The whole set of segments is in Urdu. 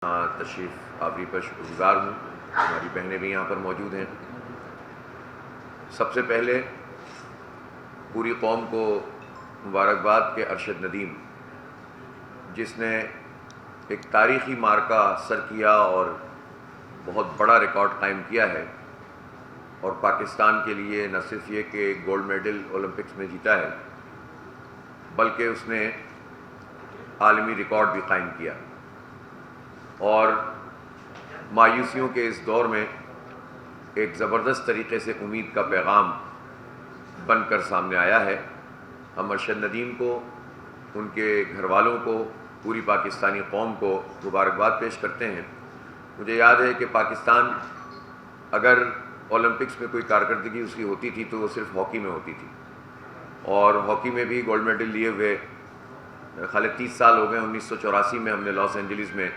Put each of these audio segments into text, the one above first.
تشریف آوری پر شکر گزار ہوں. ہماری بہنیں بھی یہاں پر موجود ہیں. سب سے پہلے پوری قوم کو مبارکباد کہ ارشد ندیم جس نے ایک تاریخی مارکہ سر کیا اور بہت بڑا ریکارڈ قائم کیا ہے، اور پاکستان کے لیے نہ صرف یہ کہ گولڈ میڈل اولمپکس میں جیتا ہے بلکہ اس نے عالمی ریکارڈ بھی قائم کیا. اور مایوسیوں کے اس دور میں ایک زبردست طریقے سے امید کا پیغام بن کر سامنے آیا ہے. ہم ارشد ندیم کو، ان کے گھر والوں کو، پوری پاکستانی قوم کو مبارکباد پیش کرتے ہیں. مجھے یاد ہے کہ پاکستان اگر اولمپکس میں کوئی کارکردگی اس کی ہوتی تھی تو وہ صرف ہاکی میں ہوتی تھی، اور ہاکی میں بھی گولڈ میڈل لیے ہوئے خالی 30 سال ہو گئے. 1984 میں ہم نے لاس اینجلس میں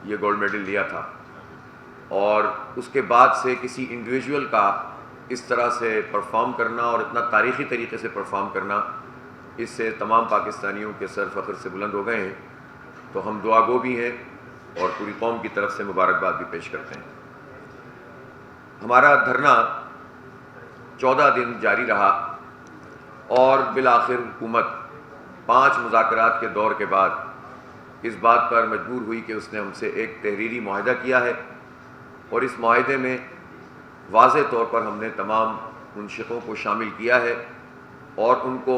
یہ گولڈ میڈل لیا تھا، اور اس کے بعد سے کسی انڈیویجول کا اس طرح سے پرفارم کرنا اور اتنا تاریخی طریقے سے پرفارم کرنا، اس سے تمام پاکستانیوں کے سر فخر سے بلند ہو گئے ہیں. تو ہم دعا گو بھی ہیں اور پوری قوم کی طرف سے مبارکباد بھی پیش کرتے ہیں. ہمارا دھرنا 14 دن جاری رہا اور بالآخر حکومت 5 مذاکرات کے دور کے بعد اس بات پر مجبور ہوئی کہ اس نے ہم سے ایک تحریری معاہدہ کیا ہے، اور اس معاہدے میں واضح طور پر ہم نے تمام منشقوں کو شامل کیا ہے اور ان کو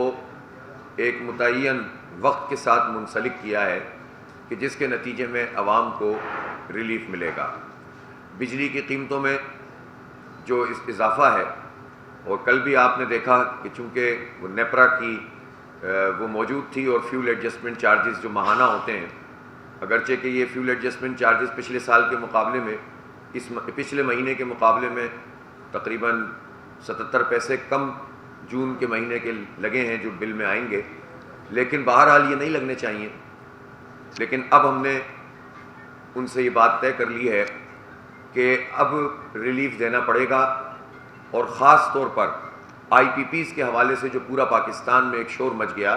ایک متعین وقت کے ساتھ منسلک کیا ہے کہ جس کے نتیجے میں عوام کو ریلیف ملے گا. بجلی کی قیمتوں میں جو اضافہ ہے، اور کل بھی آپ نے دیکھا کہ چونکہ وہ نیپرا کی وہ موجود تھی، اور فیول ایڈجسٹمنٹ چارجز جو ماہانہ ہوتے ہیں، اگرچہ کہ یہ فیول ایڈجسٹمنٹ چارجز پچھلے سال کے مقابلے میں پچھلے مہینے کے مقابلے میں تقریباً 77 پیسے کم جون کے مہینے کے لگے ہیں جو بل میں آئیں گے، لیکن بہرحال یہ نہیں لگنے چاہیے. لیکن اب ہم نے ان سے یہ بات طے کر لی ہے کہ اب ریلیف دینا پڑے گا، اور خاص طور پر آئی پی پیز کے حوالے سے جو پورا پاکستان میں ایک شور مچ گیا،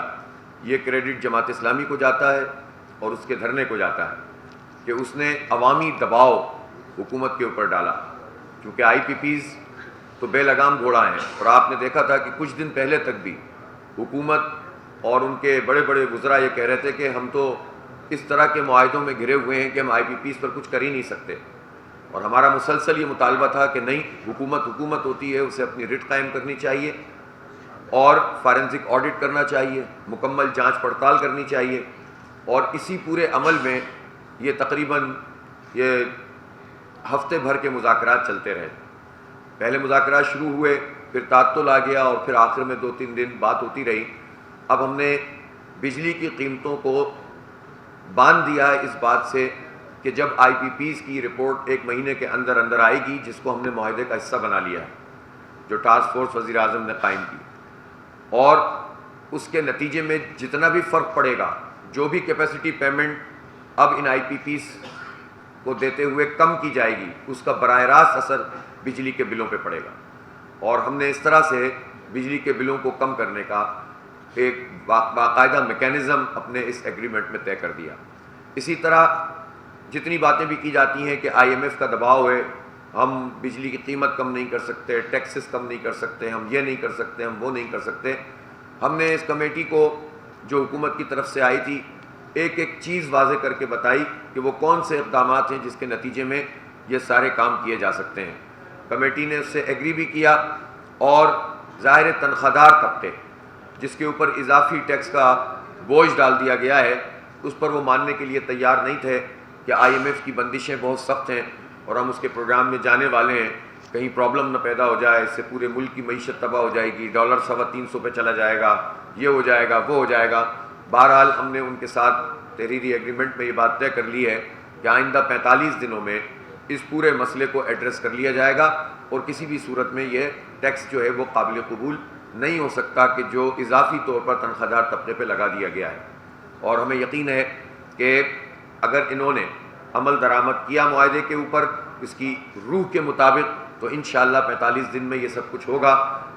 یہ کریڈٹ جماعت اسلامی کو جاتا ہے اور اس کے دھرنے کو جاتا ہے کہ اس نے عوامی دباؤ حکومت کے اوپر ڈالا. کیونکہ آئی پی پیز تو بے لگام گھوڑا ہیں، اور آپ نے دیکھا تھا کہ کچھ دن پہلے تک بھی حکومت اور ان کے بڑے بڑے وزراء یہ کہہ رہے تھے کہ ہم تو اس طرح کے معاہدوں میں گھرے ہوئے ہیں کہ ہم آئی پی پیز پر کچھ کر ہی نہیں سکتے. اور ہمارا مسلسل یہ مطالبہ تھا کہ نہیں، حکومت ہوتی ہے، اسے اپنی رٹ قائم کرنی چاہیے اور فارنسک آڈٹ کرنا چاہیے، مکمل جانچ پڑتال کرنی چاہیے. اور اسی پورے عمل میں یہ تقریباً یہ ہفتے بھر کے مذاکرات چلتے رہے. پہلے مذاکرات شروع ہوئے، پھر تعطل آ گیا، اور پھر آخر میں 2-3 دن بات ہوتی رہی. اب ہم نے بجلی کی قیمتوں کو باندھ دیا ہے اس بات سے کہ جب آئی پی پیز کی رپورٹ 1 مہینے کے اندر اندر آئے گی، جس کو ہم نے معاہدے کا حصہ بنا لیا ہے، جو ٹاسک فورس وزیر اعظم نے قائم کی، اور اس کے نتیجے میں جتنا بھی فرق پڑے گا، جو بھی کیپیسٹی پیمنٹ اب ان آئی پی پیز کو دیتے ہوئے کم کی جائے گی، اس کا براہ راست اثر بجلی کے بلوں پہ پڑے گا. اور ہم نے اس طرح سے بجلی کے بلوں کو کم کرنے کا ایک باقاعدہ میکینزم اپنے اس ایگریمنٹ میں طے کر دیا. اسی طرح جتنی باتیں بھی کی جاتی ہیں کہ آئی ایم ایف کا دباؤ ہے، ہم بجلی کی قیمت کم نہیں کر سکتے، ٹیکسز کم نہیں کر سکتے، ہم یہ نہیں کر سکتے، ہم وہ نہیں کر سکتے. ہم نے اس کمیٹی کو جو حکومت کی طرف سے آئی تھی ایک ایک چیز واضح کر کے بتائی کہ وہ کون سے اقدامات ہیں جس کے نتیجے میں یہ سارے کام کیے جا سکتے ہیں. کمیٹی نے اس سے ایگری بھی کیا، اور ظاہر تنخواہ دار طبقے جس کے اوپر اضافی ٹیکس کا بوجھ ڈال دیا گیا ہے، اس پر وہ ماننے کے لیے تیار نہیں تھے کہ آئی ایم ایف کی بندشیں بہت سخت ہیں اور ہم اس کے پروگرام میں جانے والے ہیں، کہیں پرابلم نہ پیدا ہو جائے، اس سے پورے ملک کی معیشت تباہ ہو جائے گی، ڈالر 350 پہ چلا جائے گا، یہ ہو جائے گا، وہ ہو جائے گا. بہرحال ہم نے ان کے ساتھ تحریری ایگریمنٹ میں یہ بات طے کر لی ہے کہ آئندہ 45 دنوں میں اس پورے مسئلے کو ایڈریس کر لیا جائے گا، اور کسی بھی صورت میں یہ ٹیکس جو ہے وہ قابل قبول نہیں ہو سکتا کہ جو اضافی طور پر تنخواہ دار طبقے پہ لگا دیا گیا ہے. اور ہمیں یقین ہے کہ اگر انہوں نے عمل درآمد کیا معاہدے کے اوپر اس کی روح کے مطابق، تو انشاءاللہ 45 دن میں یہ سب کچھ ہوگا.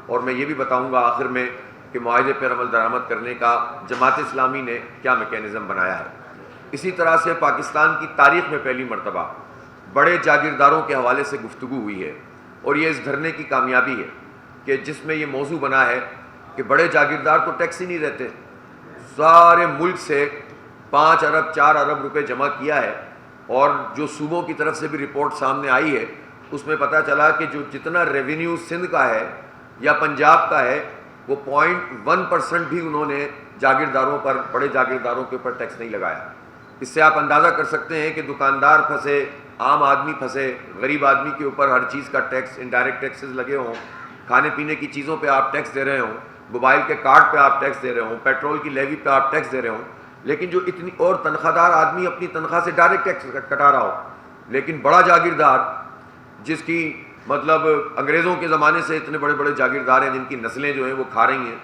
اور میں یہ بھی بتاؤں گا آخر میں کہ معاہدے پر عمل درآمد کرنے کا جماعت اسلامی نے کیا میکینزم بنایا ہے. اسی طرح سے پاکستان کی تاریخ میں پہلی مرتبہ بڑے جاگیرداروں کے حوالے سے گفتگو ہوئی ہے، اور یہ اس دھرنے کی کامیابی ہے کہ جس میں یہ موضوع بنا ہے کہ بڑے جاگیردار تو ٹیکس ہی نہیں رہتے، سارے ملک سے 5 ارب 4 ارب روپے جمع کیا ہے، اور جو صوبوں کی طرف سے بھی رپورٹ سامنے آئی ہے اس میں پتہ چلا کہ جو جتنا ریونیو سندھ کا ہے یا پنجاب کا ہے وہ 0.1% بھی انہوں نے جاگیرداروں پر، بڑے جاگیرداروں کے اوپر ٹیکس نہیں لگایا۔ اس سے آپ اندازہ کر سکتے ہیں کہ دکاندار پھنسے، عام آدمی پھنسے، غریب آدمی کے اوپر ہر چیز کا ٹیکس، انڈائریکٹ ٹیکسز لگے ہوں، کھانے پینے کی چیزوں پہ آپ ٹیکس دے رہے ہوں، موبائل کے کارڈ پہ آپ ٹیکس دے رہے ہوں، پیٹرول کی لیوی پہ آپ ٹیکس دے رہے ہوں، لیکن جو اتنی اور تنخواہ دار آدمی اپنی تنخواہ سے ڈائریکٹ ٹیکس کٹا رہا ہو، لیکن بڑا جاگیردار جس کی مطلب انگریزوں کے زمانے سے اتنے بڑے بڑے جاگیردار ہیں جن کی نسلیں جو ہیں وہ کھا رہی ہیں،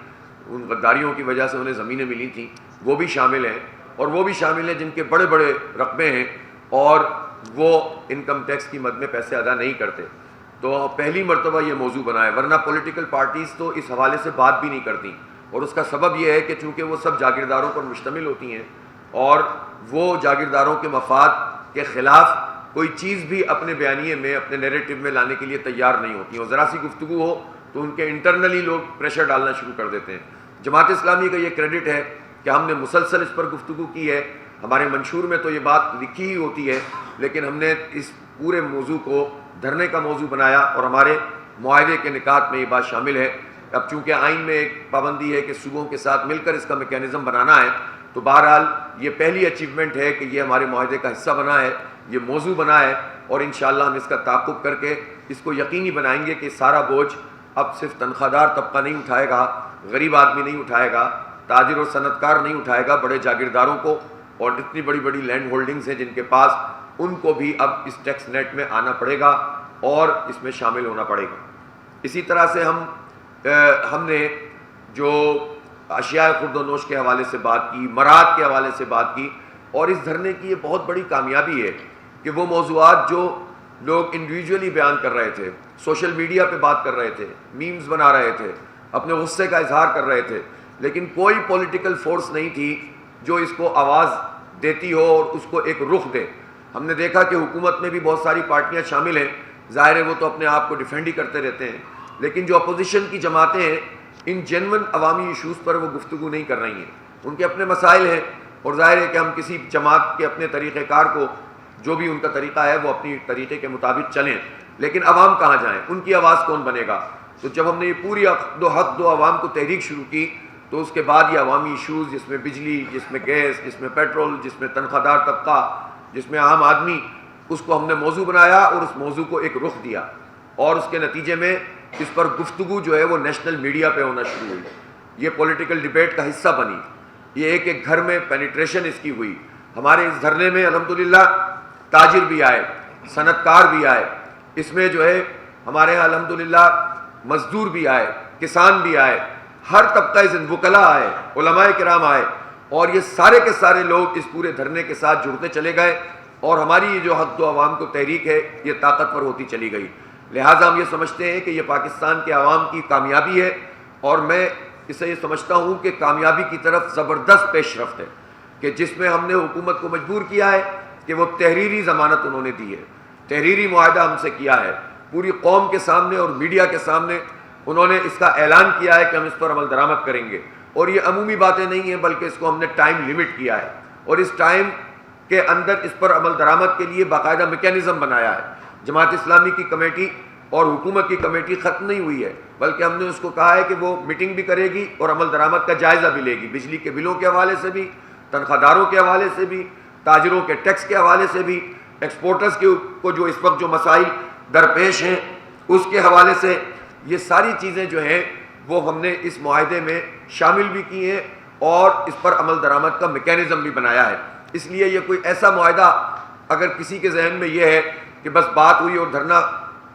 ان غداریوں کی وجہ سے انہیں زمینیں ملی تھیں، وہ بھی شامل ہیں، اور وہ بھی شامل ہیں جن کے بڑے بڑے رقبے ہیں اور وہ انکم ٹیکس کی مد میں پیسے ادا نہیں کرتے۔ تو پہلی مرتبہ یہ موضوع بنا ہے، ورنہ پولیٹیکل پارٹیز تو اس حوالے سے بات بھی نہیں کرتی، اور اس کا سبب یہ ہے کہ چونکہ وہ سب جاگیرداروں پر مشتمل ہوتی ہیں اور وہ جاگیرداروں کے مفاد کے خلاف کوئی چیز بھی اپنے بیانیے میں، اپنے نیریٹو میں لانے کے لیے تیار نہیں ہوتی ہیں، اور ذرا سی گفتگو ہو تو ان کے انٹرنلی لوگ پریشر ڈالنا شروع کر دیتے ہیں۔ جماعت اسلامی کا یہ کریڈٹ ہے کہ ہم نے مسلسل اس پر گفتگو کی ہے، ہمارے منشور میں تو یہ بات لکھی ہی ہوتی ہے، لیکن ہم نے اس پورے موضوع کو دھرنے کا موضوع بنایا اور ہمارے معاہدے کے نکات میں یہ بات شامل ہے۔ اب چونکہ آئین میں ایک پابندی ہے کہ صوبوں کے ساتھ مل کر اس کا میکینزم بنانا ہے، تو بہرحال یہ پہلی اچیومنٹ ہے کہ یہ ہمارے معاہدے کا حصہ بنا ہے، یہ موضوع بنا ہے، اور انشاءاللہ ہم اس کا تعاقب کر کے اس کو یقینی بنائیں گے کہ سارا بوجھ اب صرف تنخواہ دار طبقہ نہیں اٹھائے گا، غریب آدمی نہیں اٹھائے گا، تاجر اور صنعت کار نہیں اٹھائے گا، بڑے جاگیرداروں کو اور اتنی بڑی بڑی لینڈ ہولڈنگز ہیں جن کے پاس، ان کو بھی اب اس ٹیکس نیٹ میں آنا پڑے گا اور اس میں شامل ہونا پڑے گا۔ اسی طرح سے ہم نے جو اشیاء خورد و نوش کے حوالے سے بات کی، مراد کے حوالے سے بات کی، اور اس دھرنے کی یہ بہت بڑی کامیابی ہے کہ وہ موضوعات جو لوگ انڈیویجولی بیان کر رہے تھے، سوشل میڈیا پہ بات کر رہے تھے، میمز بنا رہے تھے، اپنے غصے کا اظہار کر رہے تھے، لیکن کوئی پولیٹیکل فورس نہیں تھی جو اس کو آواز دیتی ہو اور اس کو ایک رخ دے۔ ہم نے دیکھا کہ حکومت میں بھی بہت ساری پارٹیاں شامل ہیں، ظاہر ہے وہ تو اپنے آپ کو ڈیفینڈ ہی کرتے رہتے ہیں، لیکن جو اپوزیشن کی جماعتیں ہیں ان جینون عوامی ایشوز پر وہ گفتگو نہیں کر رہی ہیں، ان کے اپنے مسائل ہیں، اور ظاہر ہے کہ ہم کسی جماعت کے اپنے طریقہ کار کو، جو بھی ان کا طریقہ ہے وہ اپنی طریقے کے مطابق چلیں، لیکن عوام کہاں جائیں، ان کی آواز کون بنے گا؟ تو جب ہم نے یہ پوری حق دو عوام کو تحریک شروع کی، تو اس کے بعد یہ عوامی ایشوز، جس میں بجلی، جس میں گیس، جس میں پیٹرول، جس میں تنخواہ دار طبقہ، جس میں عام آدمی، اس کو ہم نے موضوع بنایا اور اس موضوع کو ایک رخ دیا، اور اس کے نتیجے میں اس پر گفتگو جو ہے وہ نیشنل میڈیا پہ ہونا شروع ہوئی، یہ پولیٹیکل ڈیبیٹ کا حصہ بنی، یہ ایک ایک گھر میں پینیٹریشن اس کی ہوئی۔ ہمارے اس دھرنے میں الحمدللہ تاجر بھی آئے، صنعت کار بھی آئے، اس میں جو ہے ہمارے یہاں الحمدللہ مزدور بھی آئے، کسان بھی آئے، ہر طبقہ وکلاء آئے، علماء کرام آئے، اور یہ سارے کے سارے لوگ اس پورے دھرنے کے ساتھ جڑتے چلے گئے، اور ہماری یہ جو حق دو عوام کو تحریک ہے یہ طاقتور ہوتی چلی گئی۔ لہٰذا ہم یہ سمجھتے ہیں کہ یہ پاکستان کے عوام کی کامیابی ہے، اور میں اسے یہ سمجھتا ہوں کہ کامیابی کی طرف زبردست پیش رفت ہے، کہ جس میں ہم نے حکومت کو مجبور کیا ہے کہ وہ تحریری ضمانت انہوں نے دی ہے، تحریری معاہدہ ہم سے کیا ہے، پوری قوم کے سامنے اور میڈیا کے سامنے انہوں نے اس کا اعلان کیا ہے کہ ہم اس پر عمل درآمد کریں گے، اور یہ عمومی باتیں نہیں ہیں بلکہ اس کو ہم نے ٹائم لیمٹ کیا ہے، اور اس ٹائم کے اندر اس پر عمل درآمد کے لیے باقاعدہ میکینزم بنایا ہے۔ جماعت اسلامی کی کمیٹی اور حکومت کی کمیٹی ختم نہیں ہوئی ہے، بلکہ ہم نے اس کو کہا ہے کہ وہ میٹنگ بھی کرے گی اور عمل درآمد کا جائزہ بھی لے گی، بجلی کے بلوں کے حوالے سے بھی، تنخواہ داروں کے حوالے سے بھی، تاجروں کے ٹیکس کے حوالے سے بھی، ایکسپورٹرز کو جو اس وقت جو مسائل درپیش ہیں اس کے حوالے سے، یہ ساری چیزیں جو ہیں وہ ہم نے اس معاہدے میں شامل بھی کی ہیں اور اس پر عمل درآمد کا میکینزم بھی بنایا ہے۔ اس لیے یہ کوئی ایسا معاہدہ اگر کسی کے ذہن میں یہ ہے کہ بس بات ہوئی اور دھرنا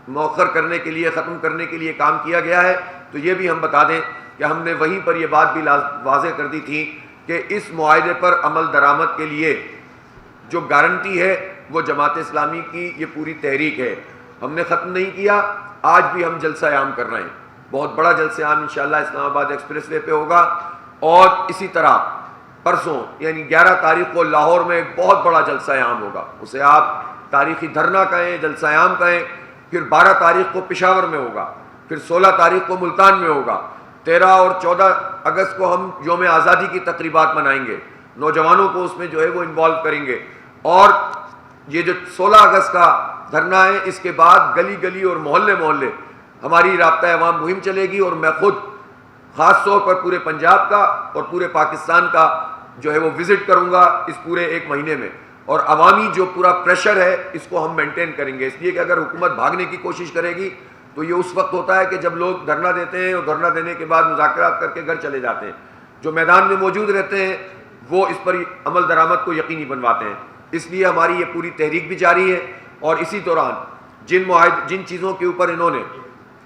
مؤخر کرنے کے لیے، ختم کرنے کے لیے کام کیا گیا ہے، تو یہ بھی ہم بتا دیں کہ ہم نے وہیں پر یہ بات بھی واضح کر دی تھی کہ اس معاہدے پر عمل درآمد کے لیے جو گارنٹی ہے وہ جماعت اسلامی کی یہ پوری تحریک ہے، ہم نے ختم نہیں کیا، آج بھی ہم جلسہ عام کر رہے ہیں، بہت بڑا جلسہ عام انشاءاللہ اسلام آباد ایکسپریس وے پہ ہوگا، اور اسی طرح پرسوں یعنی 11 تاریخ کو لاہور میں ایک بہت بڑا جلسہ عام ہوگا، اسے آپ تاریخی دھرنا کہیں، جلسہ عام کہیں. پھر 12 تاریخ کو پشاور میں ہوگا، پھر 16 تاریخ کو ملتان میں ہوگا، 13 اور 14 اگست کو ہم یوم آزادی کی تقریبات منائیں گے، نوجوانوں کو اس میں جو ہے وہ انوالو کریں گے. اور یہ جو 16 اگست کا دھرنا ہے، اس کے بعد گلی گلی اور محلے محلے ہماری رابطہ عوام مہم چلے گی، اور میں خود خاص طور پر پورے پنجاب کا اور پورے پاکستان کا جو ہے وہ وزٹ کروں گا اس پورے ایک مہینے میں. اور عوامی جو پورا پریشر ہے اس کو ہم مینٹین کریں گے، اس لیے کہ اگر حکومت بھاگنے کی کوشش کرے گی تو یہ اس وقت ہوتا ہے کہ جب لوگ دھرنا دیتے ہیں اور دھرنا دینے کے بعد مذاکرات کر کے گھر چلے جاتے ہیں. جو میدان میں موجود رہتے ہیں وہ اس پر عمل درآمد کو یقینی بنواتے ہیں. اس لیے ہماری یہ پوری تحریک بھی جاری ہے. اور اسی دوران جن چیزوں کے اوپر انہوں نے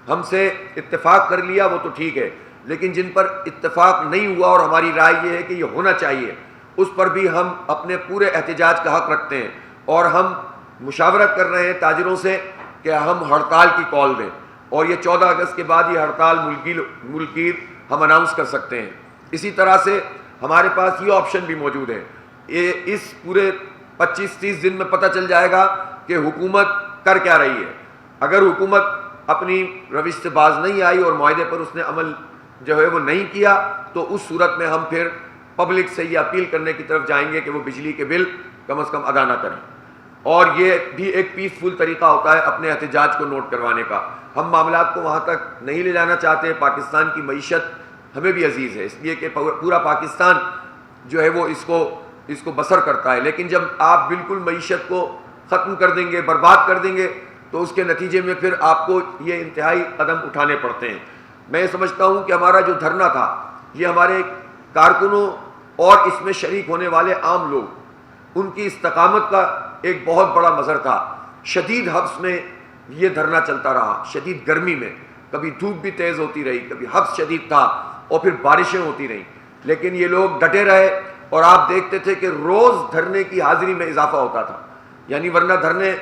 ہم سے اتفاق کر لیا وہ تو ٹھیک ہے، لیکن جن پر اتفاق نہیں ہوا اور ہماری رائے یہ ہے کہ یہ ہونا چاہیے، اس پر بھی ہم اپنے پورے احتجاج کا حق رکھتے ہیں. اور ہم مشاورت کر رہے ہیں تاجروں سے کہ ہم ہڑتال کی کال دیں، اور یہ 14 اگست کے بعد یہ ہڑتال ملکی ہم اناؤنس کر سکتے ہیں. اسی طرح سے ہمارے پاس یہ آپشن بھی موجود ہے. اس پورے 25-30 دن میں پتہ چل جائے گا کہ حکومت کر کیا رہی ہے. اگر حکومت اپنی روش سے باز نہیں آئی اور معاہدے پر اس نے عمل جو ہے وہ نہیں کیا تو اس صورت میں ہم پھر پبلک سے یہ اپیل کرنے کی طرف جائیں گے کہ وہ بجلی کے بل کم از کم ادا نہ کریں. اور یہ بھی ایک پیسفل طریقہ ہوتا ہے اپنے احتجاج کو نوٹ کروانے کا. ہم معاملات کو وہاں تک نہیں لے جانا چاہتے. پاکستان کی معیشت ہمیں بھی عزیز ہے، اس لیے کہ پورا پاکستان جو ہے وہ اس کو بسر کرتا ہے. لیکن جب آپ بالکل معیشت کو ختم کر دیں گے، برباد کر دیں گے، تو اس کے نتیجے میں پھر آپ کو یہ انتہائی قدم اٹھانے پڑتے ہیں. میں سمجھتا ہوں کہ ہمارا جو دھرنا تھا یہ ہمارے کارکنوں اور اس میں شریک ہونے والے عام لوگ ان کی استقامت کا ایک بہت بڑا مظہر تھا. شدید حبس میں یہ دھرنا چلتا رہا، شدید گرمی میں، کبھی دھوپ بھی تیز ہوتی رہی، کبھی حبس شدید تھا اور پھر بارشیں ہوتی رہیں، لیکن یہ لوگ ڈٹے رہے. اور آپ دیکھتے تھے کہ روز دھرنے کی حاضری میں اضافہ ہوتا تھا. یعنی ورنہ دھرنے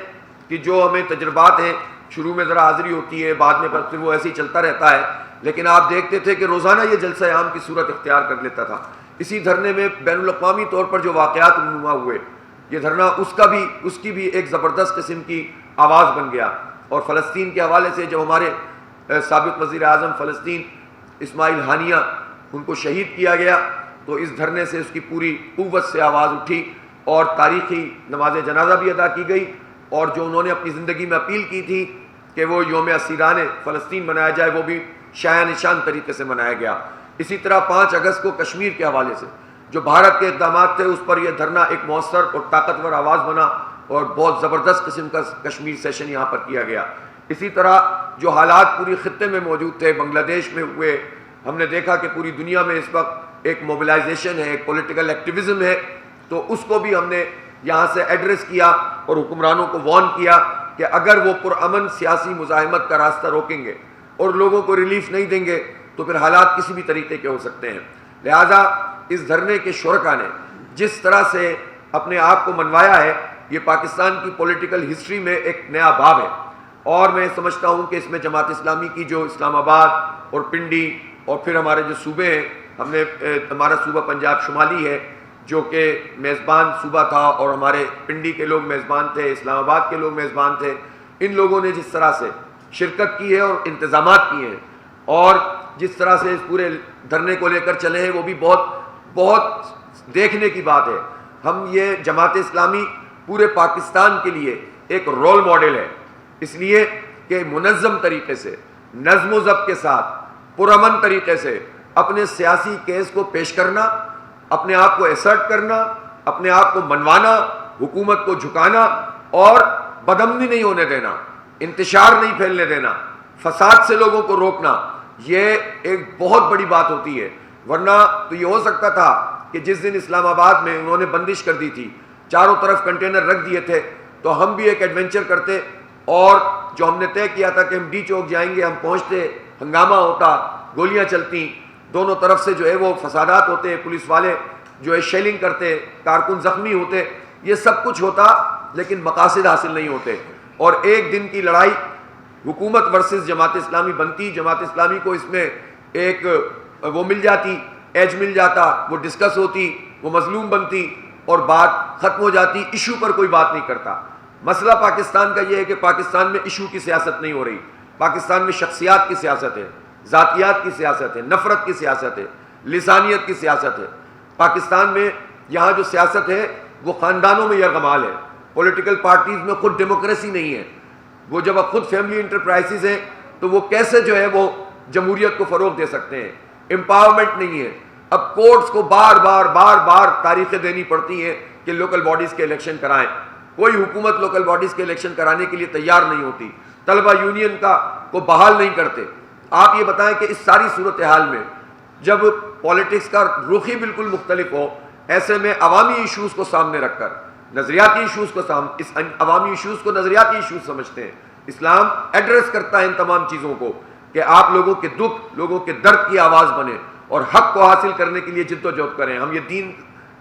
کی جو ہمیں تجربات ہیں، شروع میں ذرا حاضری ہوتی ہے، بعد میں پھر وہ ایسے ہی چلتا رہتا ہے، لیکن آپ دیکھتے تھے کہ روزانہ یہ جلسہ عام کی صورت اختیار کر لیتا تھا. اسی دھرنے میں بین الاقوامی طور پر جو واقعات رونما ہوئے، یہ دھرنا اس کی بھی ایک زبردست قسم کی آواز بن گیا. اور فلسطین کے حوالے سے جب ہمارے سابق وزیر اعظم فلسطین اسماعیل ہانیہ ان کو شہید کیا گیا تو اس دھرنے سے اس کی پوری قوت سے آواز اٹھی اور تاریخی نماز جنازہ بھی ادا کی گئی. اور جو انہوں نے اپنی زندگی میں اپیل کی تھی کہ وہ یوم اسیران فلسطین منایا جائے، وہ بھی شایان نشان طریقے سے منایا گیا. اسی طرح 5 اگست کو کشمیر کے حوالے سے جو بھارت کے اقدامات تھے اس پر یہ دھرنا ایک مؤثر اور طاقتور آواز بنا اور بہت زبردست قسم کا کشمیر سیشن یہاں پر کیا گیا. اسی طرح جو حالات پوری خطے میں موجود تھے، بنگلہ دیش میں ہوئے، ہم نے دیکھا کہ پوری دنیا میں اس وقت ایک موبلائزیشن ہے، ایک پولیٹیکل ایکٹیویزم ہے، تو اس کو بھی ہم نے یہاں سے ایڈریس کیا اور حکمرانوں کو وارن کیا کہ اگر وہ پرامن سیاسی مزاحمت کا راستہ روکیں گے اور لوگوں کو ریلیف نہیں دیں گے تو پھر حالات کسی بھی طریقے کے ہو سکتے ہیں. لہٰذا اس دھرنے کے شرکاء نے جس طرح سے اپنے آپ کو منوایا ہے، یہ پاکستان کی پولیٹیکل ہسٹری میں ایک نیا باب ہے. اور میں سمجھتا ہوں کہ اس میں جماعت اسلامی کی جو اسلام آباد اور پنڈی اور پھر ہمارے جو صوبے ہیں، ہمارا صوبہ پنجاب شمالی ہے جو کہ میزبان صوبہ تھا، اور ہمارے پنڈی کے لوگ میزبان تھے، اسلام آباد کے لوگ میزبان تھے. ان لوگوں نے جس طرح سے شرکت کی ہے اور انتظامات کیے ہیں اور جس طرح سے اس پورے دھرنے کو لے کر چلے ہیں، وہ بھی بہت بہت دیکھنے کی بات ہے. ہم یہ جماعت اسلامی پورے پاکستان کے لیے ایک رول ماڈل ہے، اس لیے کہ منظم طریقے سے، نظم و ضبط کے ساتھ، پرامن طریقے سے اپنے سیاسی کیس کو پیش کرنا، اپنے آپ کو ایسرٹ کرنا، اپنے آپ کو منوانا، حکومت کو جھکانا اور بدامنی نہیں ہونے دینا، انتشار نہیں پھیلنے دینا، فساد سے لوگوں کو روکنا، یہ ایک بہت بڑی بات ہوتی ہے. ورنہ تو یہ ہو سکتا تھا کہ جس دن اسلام آباد میں انہوں نے بندش کر دی تھی، چاروں طرف کنٹینر رکھ دیے تھے، تو ہم بھی ایک ایڈونچر کرتے اور جو ہم نے طے کیا تھا کہ ہم ڈی چوک جائیں گے، ہم پہنچتے، ہنگامہ ہوتا، گولیاں چلتی، دونوں طرف سے جو ہے وہ فسادات ہوتے، پولیس والے جو ہے شیلنگ کرتے، کارکن زخمی ہوتے، یہ سب کچھ ہوتا، لیکن مقاصد حاصل نہیں ہوتے. اور ایک دن کی لڑائی حکومت ورسز جماعت اسلامی بنتی، جماعت اسلامی کو اس میں ایک وہ مل جاتی، ایج مل جاتا، وہ ڈسکس ہوتی، وہ مظلوم بنتی اور بات ختم ہو جاتی، ایشو پر کوئی بات نہیں کرتا۔ مسئلہ پاکستان کا یہ ہے کہ پاکستان میں ایشو کی سیاست نہیں ہو رہی، پاکستان میں شخصیات کی سیاست ہے، ذاتیات کی سیاست ہے، نفرت کی سیاست ہے، لسانیت کی سیاست ہے۔ پاکستان میں یہاں جو سیاست ہے وہ خاندانوں میں یرغمال ہے، پولیٹیکل پارٹیز میں خود ڈیموکریسی نہیں ہے، وہ جب اب خود فیملی انٹرپرائزز ہیں تو وہ کیسے جو ہے وہ جمہوریت کو فروغ دے سکتے ہیں؟ امپاورمنٹ نہیں ہے۔ اب کورٹس کو بار بار تاریخیں دینی پڑتی ہیں کہ لوکل باڈیز کے الیکشن کرائیں، کوئی حکومت لوکل باڈیز کے الیکشن کرانے کے لیے تیار نہیں ہوتی، طلبہ یونین کو بحال نہیں کرتے۔ آپ یہ بتائیں کہ اس ساری صورتحال میں جب پالیٹکس کا رخ ہی بالکل مختلف ہو، ایسے میں عوامی ایشوز کو سامنے رکھ کر نظریاتی ایشوز کو اس عوامی ایشوز کو نظریاتی ایشوز سمجھتے ہیں۔ اسلام ایڈریس کرتا ہے ان تمام چیزوں کو کہ آپ لوگوں کے دکھ، لوگوں کے درد کی آواز بنیں اور حق کو حاصل کرنے کے لیے جد و جہد کریں۔ ہم یہ دین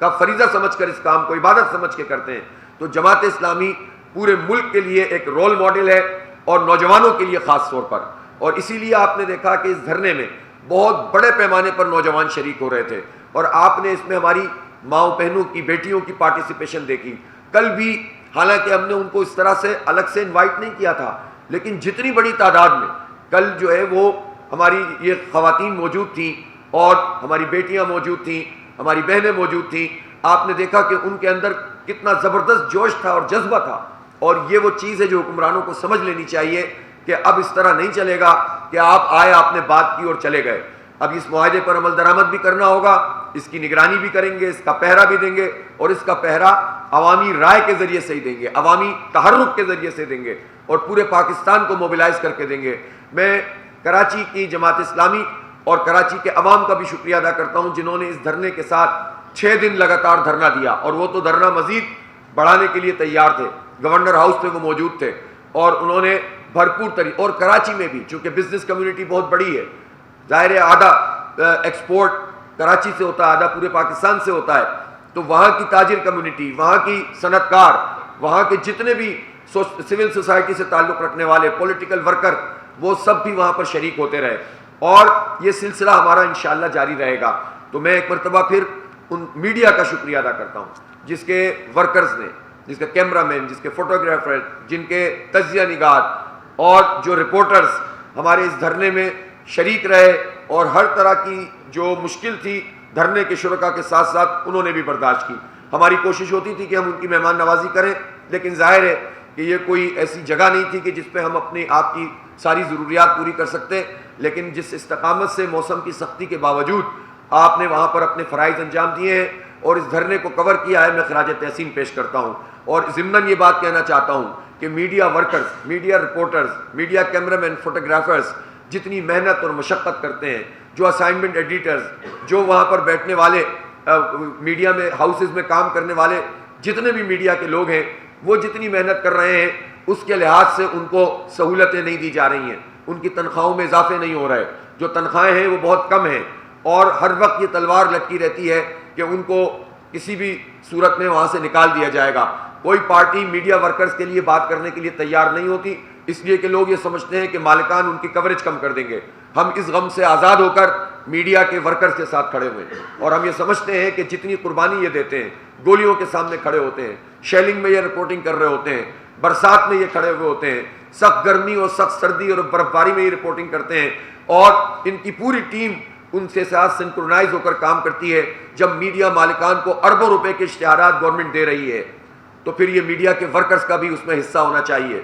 کا فریضہ سمجھ کر اس کام کو عبادت سمجھ کے کرتے ہیں۔ تو جماعت اسلامی پورے ملک کے لیے ایک رول ماڈل ہے اور نوجوانوں کے لیے خاص طور پر، اور اسی لیے آپ نے دیکھا کہ اس دھرنے میں بہت بڑے پیمانے پر نوجوان شریک ہو رہے تھے، اور آپ نے اس میں ہماری ماؤں بہنوں کی، بیٹیوں کی پارٹیسپیشن دیکھی۔ کل بھی حالانکہ ہم نے ان کو اس طرح سے الگ سے انوائٹ نہیں کیا تھا، لیکن جتنی بڑی تعداد میں کل جو ہے وہ ہماری یہ خواتین موجود تھیں اور ہماری بیٹیاں موجود تھیں، ہماری بہنیں موجود تھیں، آپ نے دیکھا کہ ان کے اندر کتنا زبردست جوش تھا اور جذبہ تھا۔ اور یہ وہ چیز ہے جو حکمرانوں کو سمجھ لینی چاہیے کہ اب اس طرح نہیں چلے گا کہ آپ آئے، آپ نے بات کی اور چلے گئے۔ اب اس معاہدے پر عمل درآمد بھی کرنا ہوگا، اس کی نگرانی بھی کریں گے، اس کا پہرا بھی دیں گے، اور اس کا پہرا عوامی رائے کے ذریعے سے ہی دیں گے، عوامی تحرک کے ذریعے سے دیں گے، اور پورے پاکستان کو موبلائز کر کے دیں گے۔ میں کراچی کی جماعت اسلامی اور کراچی کے عوام کا بھی شکریہ ادا کرتا ہوں جنہوں نے اس دھرنے کے ساتھ 6 دن لگاتار دھرنا دیا، اور وہ تو دھرنا مزید بڑھانے کے لیے تیار تھے۔ گورنر ہاؤس پہ وہ موجود تھے اور انہوں نے بھرپور طریقے، اور کراچی میں بھی چونکہ بزنس کمیونٹی بہت بڑی ہے، ظاہر ہے آدھا ایکسپورٹ کراچی سے ہوتا ہے، آدھا پورے پاکستان سے ہوتا ہے، تو وہاں کی تاجر کمیونٹی، وہاں کی صنعت کار، وہاں کے جتنے بھی سول سوسائٹی سے تعلق رکھنے والے پولیٹیکل ورکر، وہ سب بھی وہاں پر شریک ہوتے رہے، اور یہ سلسلہ ہمارا انشاءاللہ جاری رہے گا۔ تو میں ایک مرتبہ پھر ان میڈیا کا شکریہ ادا کرتا ہوں جس کے ورکرز نے، جس کے کیمرہ مین، جس کے فوٹوگرافر، جن کے تجزیہ نگار اور جو رپورٹرز ہمارے اس دھرنے میں شریک رہے، اور ہر طرح کی جو مشکل تھی دھرنے کے شرکاء کے ساتھ ساتھ انہوں نے بھی برداشت کی۔ ہماری کوشش ہوتی تھی کہ ہم ان کی مہمان نوازی کریں، لیکن ظاہر ہے کہ یہ کوئی ایسی جگہ نہیں تھی کہ جس پہ ہم اپنے آپ کی ساری ضروریات پوری کر سکتے، لیکن جس استقامت سے موسم کی سختی کے باوجود آپ نے وہاں پر اپنے فرائض انجام دیے ہیں اور اس دھرنے کو کور کیا ہے، میں خراج تحسین پیش کرتا ہوں۔ اور ضمناً یہ بات کہنا چاہتا ہوں کہ media workers, media reporters, media camera man, photographers جتنی محنت اور مشقت کرتے ہیں، جو اسائنمنٹ ایڈیٹرز، جو وہاں پر بیٹھنے والے میڈیا میں ہاؤسز میں کام کرنے والے جتنے بھی میڈیا کے لوگ ہیں، وہ جتنی محنت کر رہے ہیں اس کے لحاظ سے ان کو سہولتیں نہیں دی جا رہی ہیں، ان کی تنخواہوں میں اضافے نہیں ہو رہے، جو تنخواہیں ہیں وہ بہت کم ہیں، اور ہر وقت یہ تلوار لٹکی رہتی ہے کہ ان کو کسی بھی صورت میں وہاں سے نکال دیا جائے گا۔ کوئی پارٹی میڈیا ورکرز کے لیے بات کرنے کے لیے تیار نہیں ہوتی، اس لیے کہ لوگ یہ سمجھتے ہیں کہ مالکان ان کی کوریج کم کر دیں گے۔ ہم اس غم سے آزاد ہو کر میڈیا کے ورکرز کے ساتھ کھڑے ہوئے ہیں، اور ہم یہ سمجھتے ہیں کہ جتنی قربانی یہ دیتے ہیں، گولیوں کے سامنے کھڑے ہوتے ہیں، شیلنگ میں یہ رپورٹنگ کر رہے ہوتے ہیں، برسات میں یہ کھڑے ہوئے ہوتے ہیں، سخت گرمی اور سخت سردی اور برف باری میں یہ رپورٹنگ کرتے ہیں، اور ان کی پوری ٹیم ان سے ساتھ سنکرونائز ہو کر کام کرتی ہے۔ جب میڈیا مالکان کو اربوں روپے کے اشتہارات گورنمنٹ دے رہی ہے تو پھر یہ میڈیا کے ورکرز کا بھی اس میں حصہ ہونا چاہیے۔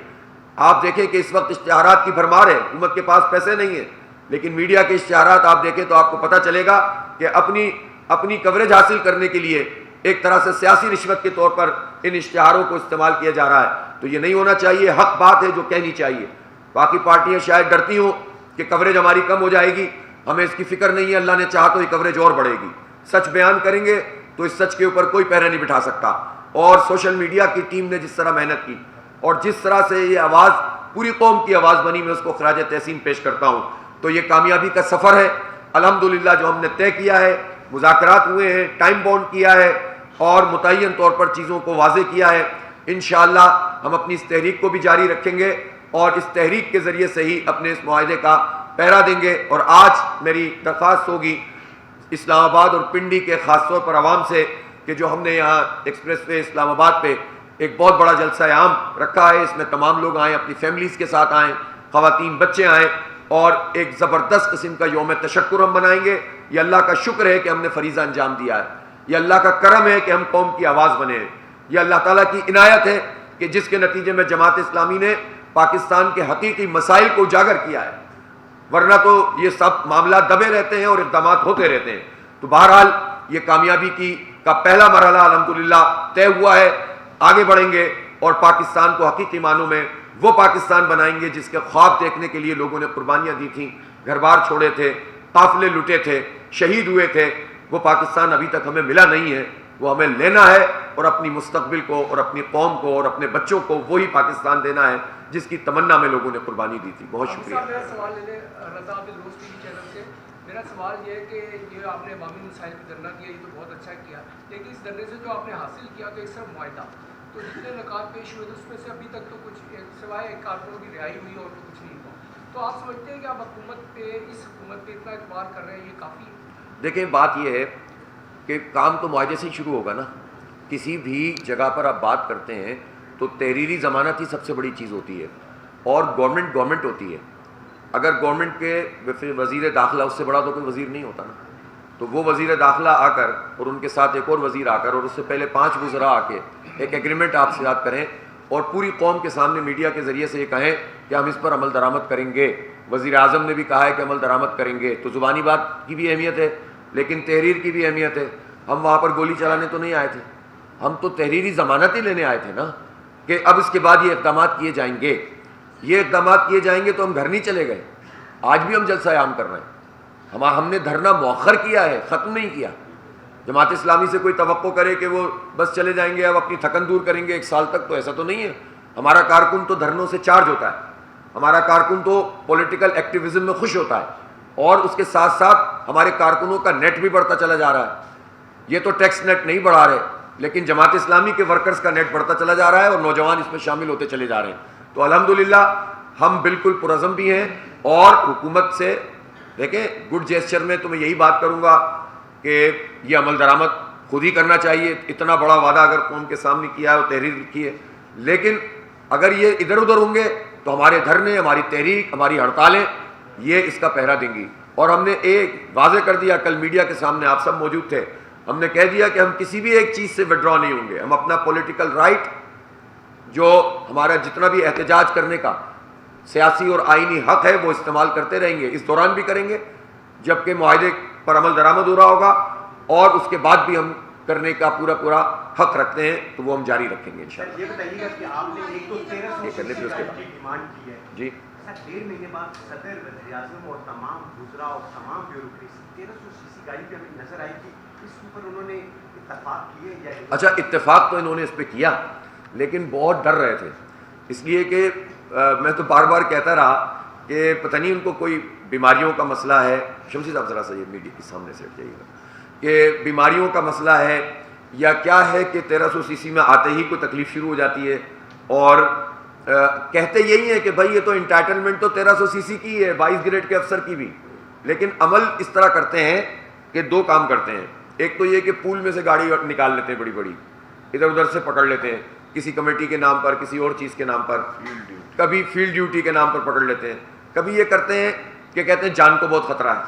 آپ دیکھیں کہ اس وقت اشتہارات کی بھرمار ہے، حکومت کے پاس پیسے نہیں ہیں، لیکن میڈیا کے اشتہارات آپ دیکھیں تو آپ کو پتہ چلے گا کہ اپنی کوریج حاصل کرنے کے لیے ایک طرح سے سیاسی رشوت کے طور پر ان اشتہاروں کو استعمال کیا جا رہا ہے۔ تو یہ نہیں ہونا چاہیے، حق بات ہے جو کہنی چاہیے۔ باقی پارٹیاں شاید ڈرتی ہوں کہ کوریج ہماری کم ہو جائے گی، ہمیں اس کی فکر نہیں ہے، اللہ نے چاہا تو یہ کوریج اور بڑھے گی۔ سچ بیان کریں گے تو اس سچ کے اوپر کوئی پہرا نہیں بٹھا سکتا، اور سوشل میڈیا کی ٹیم نے جس طرح محنت کی اور جس طرح سے یہ آواز پوری قوم کی آواز بنی، میں اس کو خراج تحسین پیش کرتا ہوں۔ تو یہ کامیابی کا سفر ہے الحمدللہ جو ہم نے طے کیا ہے، مذاکرات ہوئے ہیں، ٹائم باؤنڈ کیا ہے اور متعین طور پر چیزوں کو واضح کیا ہے۔ انشاءاللہ ہم اپنی اس تحریک کو بھی جاری رکھیں گے اور اس تحریک کے ذریعے سے ہی اپنے اس معاہدے کا پہرا دیں گے۔ اور آج میری درخواست ہوگی اسلام آباد اور پنڈی کے خاص طور پر عوام سے کہ جو ہم نے یہاں ایکسپریس وے اسلام آباد پہ ایک بہت بڑا جلسہ عام رکھا ہے، اس میں تمام لوگ آئیں، اپنی فیملیز کے ساتھ آئیں، خواتین بچے آئیں، اور ایک زبردست قسم کا یوم تشکر ہم منائیں گے۔ یہ اللہ کا شکر ہے کہ ہم نے فریضہ انجام دیا ہے، یہ اللہ کا کرم ہے کہ ہم قوم کی آواز بنے ہیں، یہ اللہ تعالیٰ کی عنایت ہے کہ جس کے نتیجے میں جماعت اسلامی نے پاکستان کے حقیقی مسائل کو اجاگر کیا ہے، ورنہ تو یہ سب معاملات دبے رہتے ہیں اور اقدامات ہوتے رہتے ہیں۔ تو بہرحال یہ کامیابی کا پہلا مرحلہ الحمدللہ طے ہوا ہے، آگے بڑھیں گے اور پاکستان کو حقیقی معنوں میں وہ پاکستان بنائیں گے جس کے خواب دیکھنے کے لیے لوگوں نے قربانیاں دی تھیں، گھر بار چھوڑے تھے، قافلے لٹے تھے، شہید ہوئے تھے۔ وہ پاکستان ابھی تک ہمیں ملا نہیں ہے، وہ ہمیں لینا ہے اور اپنی مستقبل کو اور اپنی قوم کو اور اپنے بچوں کو وہی پاکستان دینا ہے جس کی تمنا میں لوگوں نے قربانی دی تھی۔ بہت شکریہ۔ میرا سوال لے لیں رضا عابد روز ٹی وی چینل سے۔ میرا سوال یہ ہے کہ یہ آپ نے عوامی مسائل پہ دھرنا دیا، یہ تو بہت اچھا کیا، لیکن اس دھرنے سے جو آپ نے حاصل کیا تو ایک صرف معاہدہ، تو جتنے نکات پیش ہوئے تھے اس میں سے ابھی تک تو کچھ سوائے ایک کارکنوں کی رہائی ہوئی اور تو کچھ نہیں ہوا۔ تو آپ سمجھتے ہیں کہ آپ اس حکومت پہ اتنا اعتبار کر رہے ہیں، یہ کافی ہے؟ دیکھیں بات یہ ہے کہ کام تو معاہدے سے ہی شروع ہوگا نا۔ کسی بھی جگہ پر آپ بات کرتے ہیں تو تحریری ضمانت ہی سب سے بڑی چیز ہوتی ہے، اور گورنمنٹ ہوتی ہے۔ اگر گورنمنٹ کے وزیر داخلہ اس سے بڑا تو کوئی وزیر نہیں ہوتا نا، تو وہ وزیر داخلہ آ کر اور ان کے ساتھ ایک اور وزیر آ کر اور اس سے پہلے 5 وزراء آ کے ایک ایگریمنٹ آپ سے یاد کریں اور پوری قوم کے سامنے میڈیا کے ذریعے سے یہ کہیں کہ ہم اس پر عمل درآمد کریں گے۔ وزیر اعظم نے بھی کہا ہے کہ عمل درآمد کریں گے، تو زبانی بات کی بھی اہمیت ہے لیکن تحریر کی بھی اہمیت ہے۔ ہم وہاں پر گولی چلانے تو نہیں آئے تھے، ہم تو تحریری ضمانت ہی لینے آئے تھے نا کہ اب اس کے بعد یہ اقدامات کیے جائیں گے۔ یہ اقدامات کیے جائیں گے تو ہم گھر نہیں چلے گئے، آج بھی ہم جلسہ عام کر رہے ہیں۔ ہم نے دھرنا مؤخر کیا ہے، ختم نہیں کیا۔ جماعت اسلامی سے کوئی توقع کرے کہ وہ بس چلے جائیں گے، اب اپنی تھکن دور کریں گے 1 سال تک، تو ایسا تو نہیں ہے۔ ہمارا کارکن تو دھرنوں سے چارج ہوتا ہے، ہمارا کارکن تو پولیٹیکل ایکٹیویزم میں خوش ہوتا ہے، اور اس کے ساتھ ساتھ ہمارے کارکنوں کا نیٹ بھی بڑھتا چلا جا رہا ہے۔ یہ تو ٹیکس نیٹ نہیں بڑھا رہے، لیکن جماعت اسلامی کے ورکرز کا نیٹ بڑھتا چلا جا رہا ہے اور نوجوان اس میں شامل ہوتے چلے جا رہے ہیں۔ تو الحمدللہ ہم بالکل پرعزم بھی ہیں، اور حکومت سے دیکھیں گڈ جیسچر میں تو میں یہی بات کروں گا کہ یہ عمل درآمد خود ہی کرنا چاہیے۔ اتنا بڑا وعدہ اگر قوم کے سامنے کیا ہے اور تحریر لکھی ہے، لیکن اگر یہ ادھر ادھر ہوں گے تو ہمارے دھرنے، ہماری تحریک، ہماری ہڑتالیں یہ اس کا پہرا دیں گی۔ اور ہم نے ایک واضح کر دیا، کل میڈیا کے سامنے آپ سب موجود تھے، ہم نے کہہ دیا کہ ہم کسی بھی ایک چیز سے وڈرا نہیں ہوں گے۔ ہم اپنا پولیٹیکل رائٹ، جو ہمارا جتنا بھی احتجاج کرنے کا سیاسی اور آئینی حق ہے، وہ استعمال کرتے رہیں گے، اس دوران بھی کریں گے جبکہ معاہدے پر عمل درآمد ہو رہا ہوگا، اور اس کے بعد بھی ہم کرنے کا پورا حق رکھتے ہیں، تو وہ ہم جاری رکھیں گے انشاءاللہ۔ یہ بتائیے گا کہ آپ نے ایک تو 1300 کی ڈیمانڈ کی ہے جی، 1.5 مہینے بعد صدر، وزیر اعظم اور تمام وزراء اور تمام بیوروکریسی 1300 سی سی گاڑی پہ ہمیں نظر آئی کہ اس کے اوپر انہوں نے اتفاق کیے یا اچھا اتفاق تو انہوں نے اس پہ کیا، لیکن بہت ڈر رہے تھے، اس لیے کہ میں تو بار بار کہتا رہا کہ پتہ نہیں ان کو کوئی بیماریوں کا مسئلہ ہے۔ شمسی صاحب ذرا سا یہ میڈیا کے سامنے سے ہٹ جائیے گا، کہ بیماریوں کا مسئلہ ہے یا کیا ہے کہ 1300 سی سی میں آتے ہی کوئی تکلیف شروع ہو جاتی ہے، اور کہتے یہی ہے کہ بھائی یہ تو انٹائٹلمنٹ تو 1300 سی سی کی ہے، 22 گریڈ کے افسر کی بھی، لیکن عمل اس طرح کرتے ہیں کہ 2 کام کرتے ہیں۔ ایک تو یہ کہ پول میں سے گاڑی نکال لیتے ہیں، بڑی بڑی ادھر ادھر سے پکڑ لیتے ہیں، کسی کمیٹی کے نام پر، کسی اور چیز کے نام پر، کبھی فیلڈ ڈیوٹی کے نام پر پکڑ لیتے ہیں، کبھی یہ کرتے ہیں کہ کہتے ہیں جان کو بہت خطرہ ہے،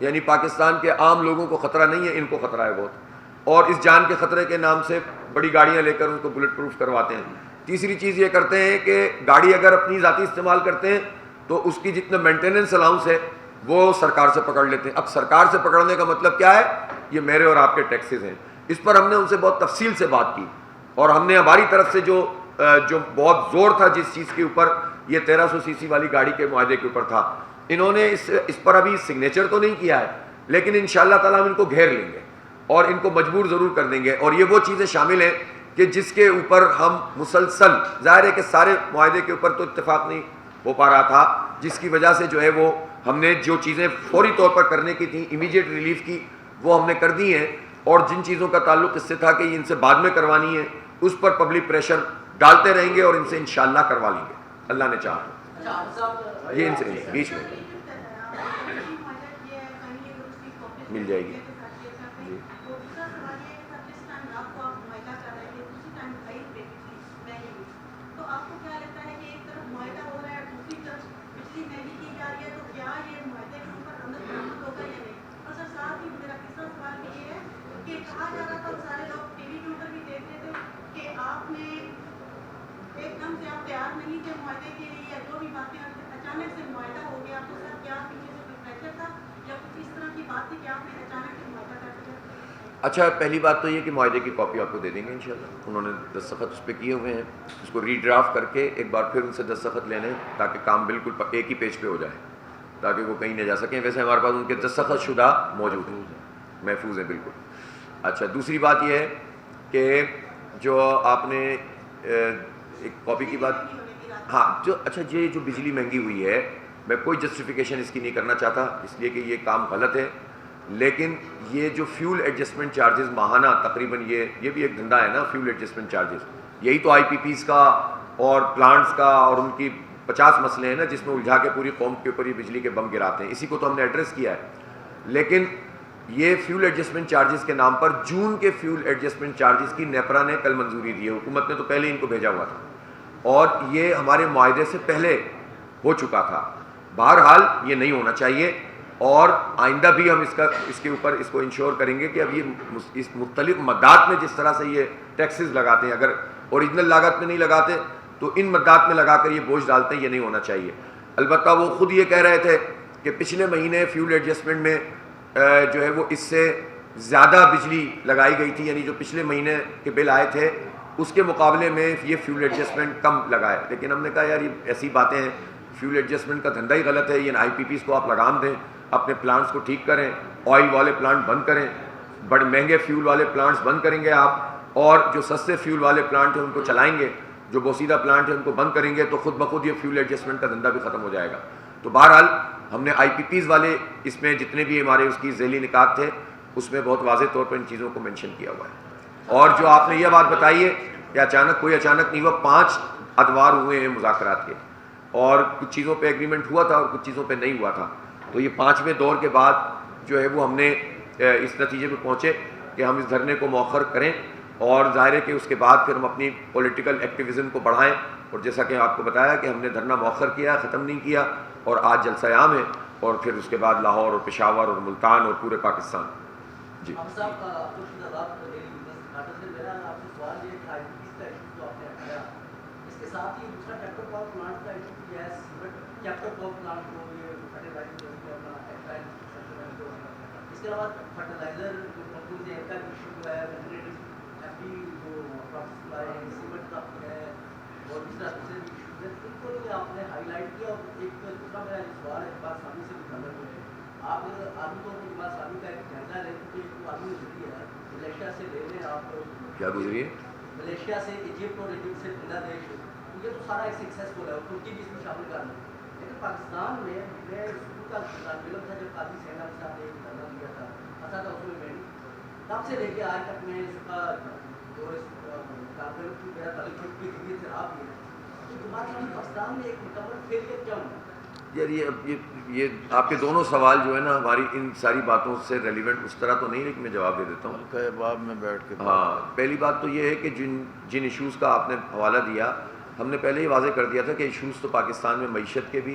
یعنی پاکستان کے عام لوگوں کو خطرہ نہیں ہے، ان کو خطرہ ہے بہت، اور اس جان کے خطرے کے نام سے بڑی گاڑیاں لے کر ان کو بلٹ پروف کرواتے ہیں۔ تیسری چیز یہ کرتے ہیں کہ گاڑی اگر اپنی ذاتی استعمال کرتے ہیں تو اس کی جتنا مینٹیننس الاؤنس ہے وہ سرکار سے پکڑ لیتے ہیں۔ اب سرکار سے پکڑنے کا مطلب کیا ہے؟ یہ میرے اور آپ کے ٹیکسز ہیں۔ اس پر ہم نے ان سے بہت تفصیل سے بات کی، اور ہم نے ہماری طرف سے جو بہت زور تھا جس چیز کے اوپر، یہ 1300 سی سی والی گاڑی کے معاہدے کے اوپر تھا، انہوں نے اس پر ابھی سگنیچر تو نہیں کیا ہے، لیکن انشاءاللہ تعالیٰ ہم ان کو گھیر لیں گے اور ان کو مجبور ضرور کر دیں گے۔ اور یہ وہ چیزیں شامل ہیں کہ جس کے اوپر ہم مسلسل، ظاہر ہے کہ سارے معاہدے کے اوپر تو اتفاق نہیں ہو پا رہا تھا، جس کی وجہ سے جو ہے وہ ہم نے جو چیزیں فوری طور پر کرنے کی تھیں، امیڈیٹ ریلیف کی، وہ ہم نے کر دی ہیں، اور جن چیزوں کا تعلق اس سے تھا کہ یہ ان سے بعد میں کروانی ہے، اس پر پبلک پریشر ڈالتے رہیں گے اور ان سے انشاءاللہ کروا لیں گے، اللہ نے چاہا تو۔ یہ ان سے بیچ میں مل جائے گی۔ جی قدم سے آپ تیار نہیں تھے معاہدے کے لیے یا جو بھی باتیں اچانک سے معاہدہ ہو گیا تو سر کیا پیچھے سے کوئی پریشر تھا یا کچھ اس طرح کی بات تھی کہ آپ نے اچانک سے معاہدہ کر دیا؟ اچھا، پہلی بات تو یہ کہ معاہدے کی کاپی آپ کو دے دیں گے انشاءاللہ. انہوں نے دستخط اس پہ کیے ہوئے ہیں، اس کو ری ڈرافٹ کر کے ایک بار پھر ان سے دستخط لینے تاکہ کام بالکل ایک ہی پیج پہ ہو جائے، تاکہ وہ کہیں نہ جا سکیں. ویسے ہمارے پاس ان کے دستخط شدہ موجود ہیں، محفوظ ہیں بالکل. اچھا، دوسری بات یہ ہے کہ جو آپ نے ایک کاپی کی بات، ہاں جو اچھا یہ جو بجلی مہنگی ہوئی ہے، میں کوئی جسٹیفیکیشن اس کی نہیں کرنا چاہتا اس لیے کہ یہ کام غلط ہے، لیکن یہ جو فیول ایڈجسٹمنٹ چارجز ماہانہ تقریباً یہ بھی ایک دھندا ہے نا، فیول ایڈجسٹمنٹ چارجز. یہی تو آئی پی پیز کا اور پلانٹس کا اور ان کی 50 مسئلے ہیں نا جس میں الجھا کے پوری قوم کے اوپر یہ بجلی کے بم گراتے ہیں. اسی کو تو ہم نے ایڈریس کیا ہے. لیکن یہ فیول ایڈجسٹمنٹ چارجز کے نام پر جون کے فیول ایڈجسٹمنٹ چارجز کی نیپرا نے کل منظوری دی ہے. حکومت نے تو پہلے ان کو بھیجا ہوا تھا اور یہ ہمارے معاہدے سے پہلے ہو چکا تھا. بہرحال یہ نہیں ہونا چاہیے اور آئندہ بھی ہم اس کے اوپر اس کو انشور کریں گے کہ اب یہ اس مختلف مدات میں جس طرح سے یہ ٹیکسز لگاتے ہیں، اگر اوریجنل لاگت میں نہیں لگاتے تو ان مدات میں لگا کر یہ بوجھ ڈالتے ہیں، یہ نہیں ہونا چاہیے. البتہ وہ خود یہ کہہ رہے تھے کہ پچھلے مہینے فیول ایڈجسٹمنٹ میں جو ہے وہ اس سے زیادہ بجلی لگائی گئی تھی، یعنی جو پچھلے مہینے کے بل آئے تھے اس کے مقابلے میں یہ فیول ایڈجسٹمنٹ کم لگائے. لیکن ہم نے کہا یار یہ ایسی باتیں ہیں، فیول ایڈجسٹمنٹ کا دھندا ہی غلط ہے. یہ آئی پی پیز کو آپ لگام دیں، اپنے پلانٹس کو ٹھیک کریں، آئل والے پلانٹ بند کریں، بڑے مہنگے فیول والے پلانٹس بند کریں گے آپ، اور جو سستے فیول والے پلانٹ ہیں ان کو چلائیں گے، جو بوسیدہ پلانٹ ہیں ان کو بند کریں گے تو خود بخود یہ فیول ایڈجسٹمنٹ کا دھندا بھی ختم ہو جائے گا. تو بہرحال ہم نے آئی پی پیز والے اس میں جتنے بھی ہمارے اس کی ذیلی نکات تھے اس میں بہت واضح طور پر ان چیزوں کو مینشن کیا ہوا ہے. اور جو آپ نے یہ بات بتائی ہے کہ اچانک نہیں ہوا، 5 ادوار ہوئے ہیں مذاکرات کے اور کچھ چیزوں پہ ایگریمنٹ ہوا تھا اور کچھ چیزوں پہ نہیں ہوا تھا. تو یہ 5ویں دور کے بعد جو ہے وہ ہم نے اس نتیجے پہ پہنچے کہ ہم اس دھرنے کو مؤخر کریں اور ظاہر ہے کہ اس کے بعد پھر ہم اپنی پولیٹیکل ایکٹیویزم کو بڑھائیں. اور جیسا کہ آپ کو بتایا کہ ہم نے دھرنا مؤخر کیا، ختم نہیں کیا، اور آج جلسہ عام ہے اور پھر اس کے بعد لاہور اور پشاور اور ملتان اور پورے پاکستان. جی ساتھ ہی دوسرا ٹریکٹر پاور پلانٹ کا ایشو بھی ہے، ٹریکٹر پاور پلانٹ کو یہ فرٹیلائزر اس کے علاوہ فرٹیلائزر جو کمپنی ہے کا ایشو جو ہے، ایف ڈی جو پروسیس ہے، سیمنٹ کا ہے اور اس طرح دوسرے بھی ایشوز ہیں، ان کو بھی آپ نے ہائی لائٹ کیا. اور ایک دوسرا میرا سوال ہے اقبال ثانی سے بھی تعلق ہے. آپ آدمی طور پر اقبال ثانی کا ایک جائزہ لیں کہ آدمی گزری ہے ملیشیا سے لے لیں، آپ کیا گزری ہے ملیشیا سے ایجپٹ اور ایجپٹ سے بنگلہ دیش، یہ تو سارا ایک سکسیسفل ہے اور ترکی بھی اس میں شامل کر لیں. لیکن پاکستان میں میں اسکول کا علم تھا جب قاضی سینا کے ساتھ ایک دھرنا دیا تھا، ایسا تھا اس میں تب سے لے کے آج تک میں اس کا جو کارپوریٹ کی میرا تعلق کی ڈگری سے آپ یہ تو تمہارا پاکستان میں ایک مکمل فیلئر کیا ہونا؟ یار یہ آپ کے دونوں سوال جو ہے نا ہماری ان ساری باتوں سے ریلیونٹ اس طرح تو نہیں ہے کہ میں جواب دے دیتا ہوں. باب میں بیٹھ کے ہاں، پہلی بات تو یہ ہے کہ جن ایشوز کا آپ نے حوالہ دیا ہم نے پہلے ہی واضح کر دیا تھا کہ ایشوز تو پاکستان میں معیشت کے بھی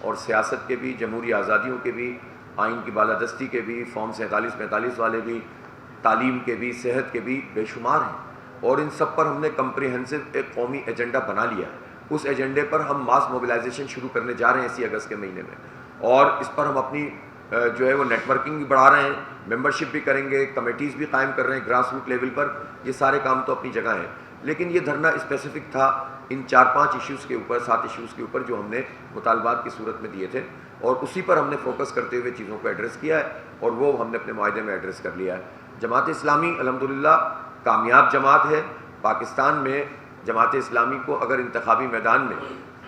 اور سیاست کے بھی، جمہوری آزادیوں کے بھی، آئین کی بالادستی کے بھی، فارم 47-45 والے بھی، تعلیم کے بھی، صحت کے بھی بے شمار ہیں. اور ان سب پر ہم نے کمپریہنسو ایک قومی ایجنڈا بنا لیا. اس ایجنڈے پر ہم ماس موبلائزیشن شروع کرنے جا رہے ہیں اسی اگست کے مہینے میں، اور اس پر ہم اپنی جو ہے وہ نیٹ ورکنگ بھی بڑھا رہے ہیں، ممبرشپ بھی کریں گے، کمیٹیز بھی قائم کر رہے ہیں گراس روٹ لیول پر. یہ سارے کام تو اپنی جگہ ہیں، لیکن یہ دھرنا اسپیسیفک تھا ان 4-5 ایشوز کے اوپر، 7 ایشوز کے اوپر جو ہم نے مطالبات کی صورت میں دیے تھے، اور اسی پر ہم نے فوکس کرتے ہوئے چیزوں کو ایڈریس کیا ہے اور وہ ہم نے اپنے معاہدے میں ایڈریس کر لیا ہے. جماعت اسلامی الحمدللہ کامیاب جماعت ہے. پاکستان میں جماعت اسلامی کو اگر انتخابی میدان میں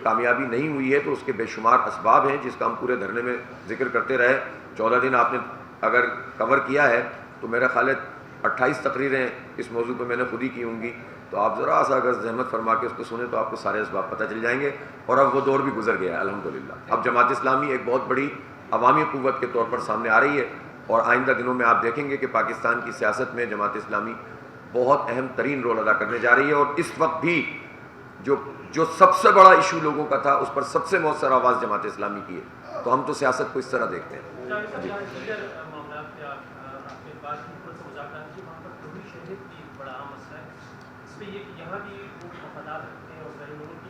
کامیابی نہیں ہوئی ہے تو اس کے بے شمار اسباب ہیں جس کا ہم پورے دھرنے میں ذکر کرتے رہے. 14 دن آپ نے اگر کور کیا ہے تو میرا خیال ہے 28 تقریریں اس موضوع پہ میں نے خود ہی کی ہوں گی. تو آپ ذرا سا اگر زحمت فرما کے اس کو سنیں تو آپ کو سارے اسباب پتہ چل جائیں گے. اور اب وہ دور بھی گزر گیا ہے الحمدللہ. اب جماعت اسلامی ایک بہت بڑی عوامی قوت کے طور پر سامنے آ رہی ہے، اور آئندہ دنوں میں آپ دیکھیں گے کہ پاکستان کی سیاست میں جماعت اسلامی بہت اہم ترین رول ادا کرنے جا رہی ہے. اور اس وقت بھی جو سب سے بڑا ایشو لوگوں کا تھا اس پر سب سے مؤثر آواز جماعت اسلامی کی ہے. تو ہم تو سیاست کو اس طرح دیکھتے ہیں. یہاں بھی وہ مفادات رکھتے ہیں اور غیر ملک کی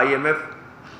IMF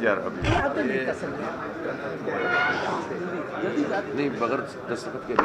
یار ابھی نہیں بغیر دستخط کے